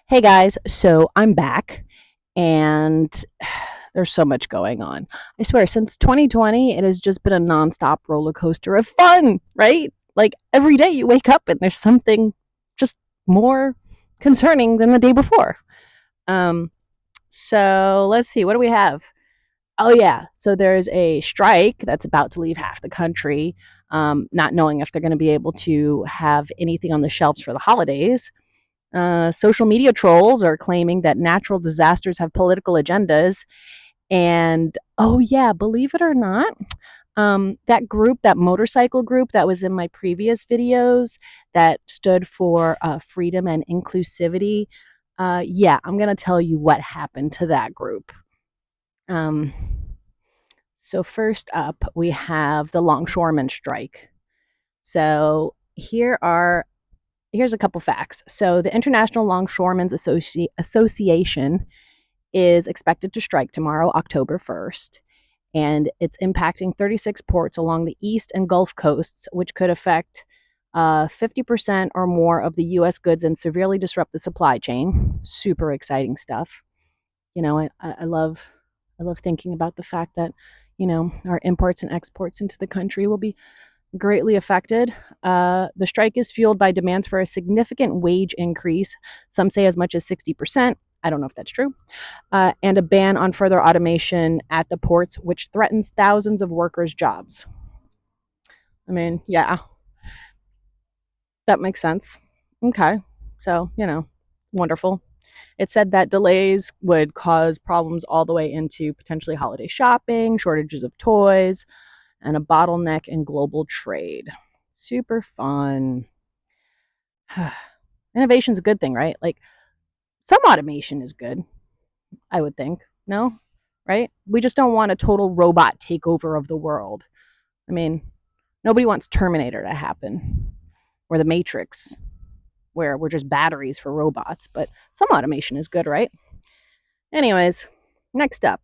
Hey guys, so I'm back and there's so much going on. I swear, since 2020, it has just been a nonstop roller coaster of fun, right? Like every day you wake up and there's something just more concerning than the day before. Um, so let's see, what do we have? Oh, yeah. So there's a strike that's about to leave half the country, not knowing if they're going to be able to have anything on the shelves for the holidays. Social media trolls are claiming that natural disasters have political agendas. And oh, yeah, believe it or not, that group, that motorcycle group that was in my previous videos that stood for freedom and inclusivity. Yeah, I'm going to tell you what happened to that group. Um, so, first up, we have the longshoremen strike. So, here's a couple facts. So, the International Longshoremen's Association is expected to strike tomorrow, October 1st, and it's impacting 36 ports along the east and Gulf coasts, which could affect 50% or more of the U.S. goods and severely disrupt the supply chain. Super exciting stuff. I love thinking about the fact that our imports and exports into the country will be greatly affected. The strike is fueled by demands for a significant wage increase, some say as much as 60%. I don't know if that's true. And a ban on further automation at the ports, which threatens thousands of workers' jobs. I mean, yeah, that makes sense. Okay. So, wonderful. It said that delays would cause problems all the way into potentially holiday shopping, shortages of toys, and a bottleneck in global trade. Super fun. Innovation's a good thing, right? Like some automation is good, I would think. No? Right? We just don't want a total robot takeover of the world. I mean, nobody wants Terminator to happen or the Matrix, where we're just batteries for robots, but some automation is good, right? Anyways, next up.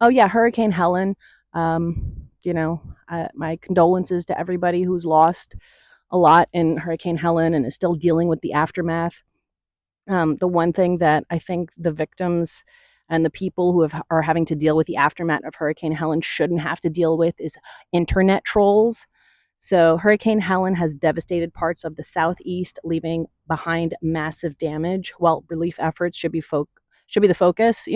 Oh, yeah, Hurricane Helen. My condolences to everybody who's lost a lot in Hurricane Helen and is still dealing with the aftermath. The one thing that I think the victims and the people who are having to deal with the aftermath of Hurricane Helen shouldn't have to deal with is internet trolls. So, Hurricane Helen has devastated parts of the southeast, leaving behind massive damage. While relief efforts should be the focus,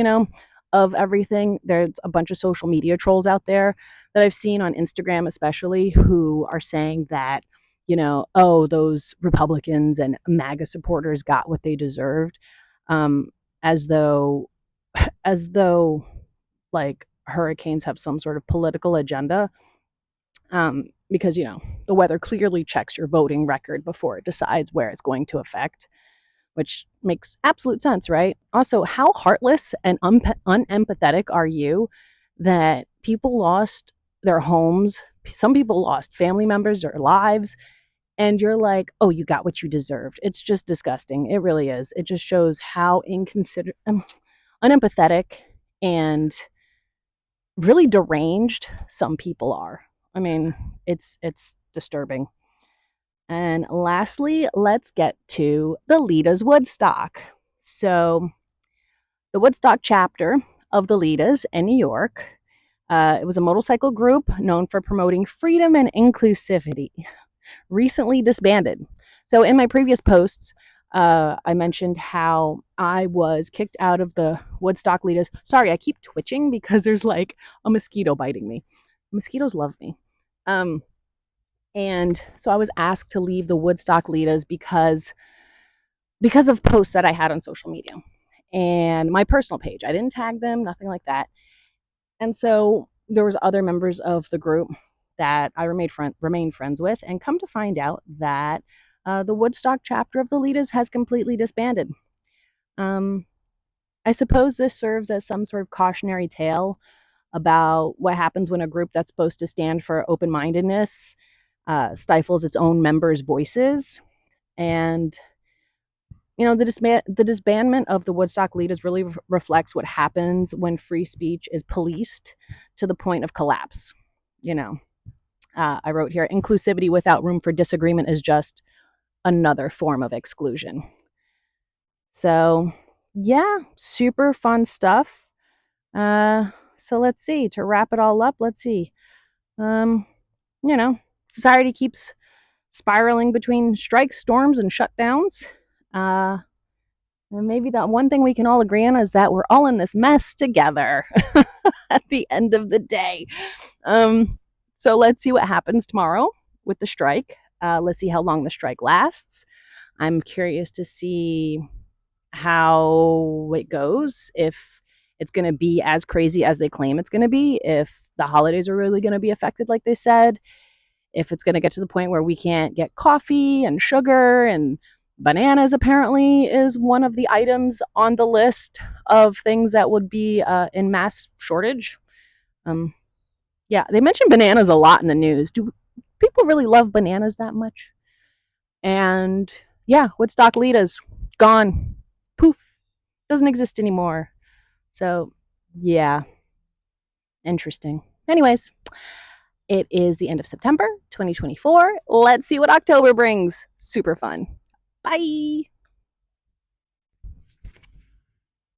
of everything. There's a bunch of social media trolls out there that I've seen on Instagram, especially, who are saying that oh, those Republicans and MAGA supporters got what they deserved, um, as though, as though, like hurricanes have some sort of political agenda. Because the weather clearly checks your voting record before it decides where it's going to affect, which makes absolute sense, right? Also, how heartless and unempathetic are you that people lost their homes? Some people lost family members or lives, and you're like, oh, you got what you deserved. It's just disgusting. It really is. It just shows how inconsiderate, unempathetic, and really deranged some people are. I mean, it's disturbing. And lastly, let's get to the Litas Woodstock. So, the Woodstock chapter of the Litas in New York, it was a motorcycle group known for promoting freedom and inclusivity, recently disbanded. So, in my previous posts, I mentioned how I was kicked out of the Woodstock Litas. Sorry, I keep twitching because there's like a mosquito biting me. Mosquitoes love me. Um, and so I was asked to leave the Woodstock Litas because of posts that I had on social media and my personal page. I didn't tag them, nothing like that. And so there was other members of the group that I remained friends with, and come to find out that the Woodstock chapter of the Litas has completely disbanded. Um, I suppose this serves as some sort of cautionary tale about what happens when a group that's supposed to stand for open mindedness stifles its own members' voices. And the disbandment of the Woodstock Litas really reflects what happens when free speech is policed to the point of collapse. You know, I wrote here, inclusivity without room for disagreement is just another form of exclusion. So, yeah, super fun stuff. So let's see. To wrap it all up, let's see. Um, you know, society keeps spiraling between strikes, storms, and shutdowns. Uh, and maybe the one thing we can all agree on is that we're all in this mess together at the end of the day. Um, so let's see what happens tomorrow with the strike. Let's see how long the strike lasts. I'm curious to see how it goes, if it's going to be as crazy as they claim it's going to be, if the holidays are really going to be affected like they said, if it's going to get to the point where we can't get coffee and sugar, and bananas apparently is one of the items on the list of things that would be in mass shortage. Um, yeah, they mention bananas a lot in the news. Do people really love bananas that much? And yeah, Woodstock Litas, gone. Poof. Doesn't exist anymore. So yeah, interesting. Anyways, it is the end of September 2024. Let's see what October brings. Super fun. Bye.